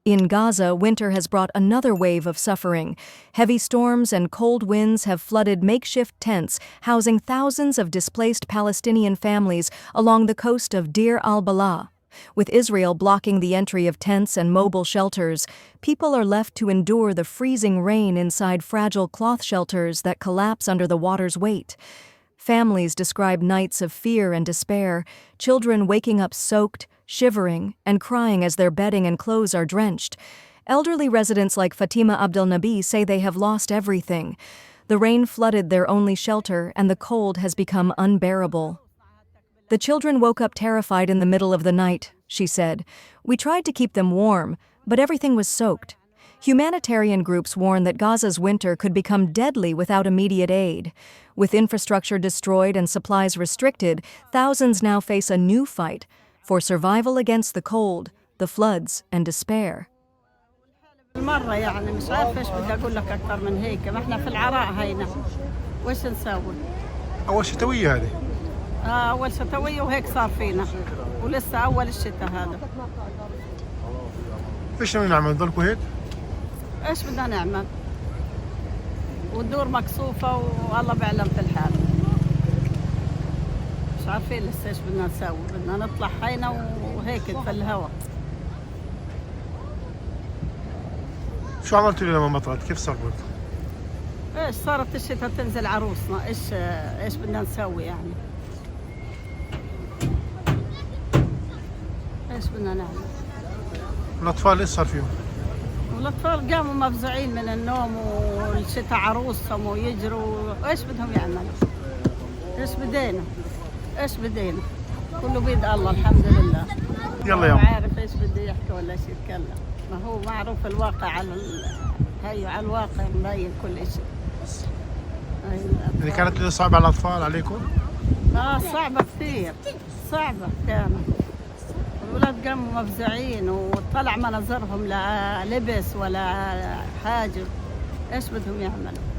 In Gaza, winter has brought another wave of suffering. Heavy storms and cold winds have flooded makeshift tents housing thousands of displaced Palestinian families along the coast of Deir al-Balah. With Israel blocking the entry of tents and mobile shelters, people are left to endure the freezing rain inside fragile cloth shelters that collapse under the water's weight. Families describe nights of fear and despair, children waking up soaked, shivering, and crying as their bedding and clothes are drenched. Elderly residents like Fatima Abdel Nabi say they have lost everything. The rain flooded their only shelter, and the cold has become unbearable. The children woke up terrified in the middle of the night, she said. We tried to keep them warm, but everything was soaked. Humanitarian groups warn that Gaza's winter could become deadly without immediate aid. With infrastructure destroyed and supplies restricted, thousands now face a new fight for survival against the cold, the floods, and despair. مرة يعني مش عارفة إيش بدي أقول لك أكثر من هيك، ما إحنا في العراء هينا، وإيش نسوي؟ أول شتوية هذه. أول شتوية وهيك صار فينا، ولسه أول الشتاء هذا. إيش بدنا نعمل؟ نضلكم هيك؟ إيش بدنا نعمل؟ والدور مكسوفة والله بيعلم في الحال. مش عارفين لسه إيش بدنا نسوي، بدنا نطلع هينا وهيك في الهواء. شو عملتوا لما مطرت؟ كيف صار برضه؟ ايش صارت الشتاء تنزل عروسنا، ايش بدنا نسوي يعني؟ ايش بدنا نعمل؟ الأطفال إيش صار فيهم؟ والأطفال قاموا مفزوعين من النوم والشتاء عروسهم ويجروا، ايش بدهم يعملوا؟ ايش بدينا؟ ايش بدينا؟ كله بيد الله الحمد لله. يلا يلا. ما عارف ايش بده يحكي ولا ايش يتكلم. ما هو معروف الواقع على الواقع مبين كل شيء. يعني كانت صعبة على الأطفال عليكم؟ صعبة كثير، صعبة كانت. الولاد قاموا مفزوعين وطلع مناظرهم لا لبس ولا حاجة. ايش بدهم يعملوا؟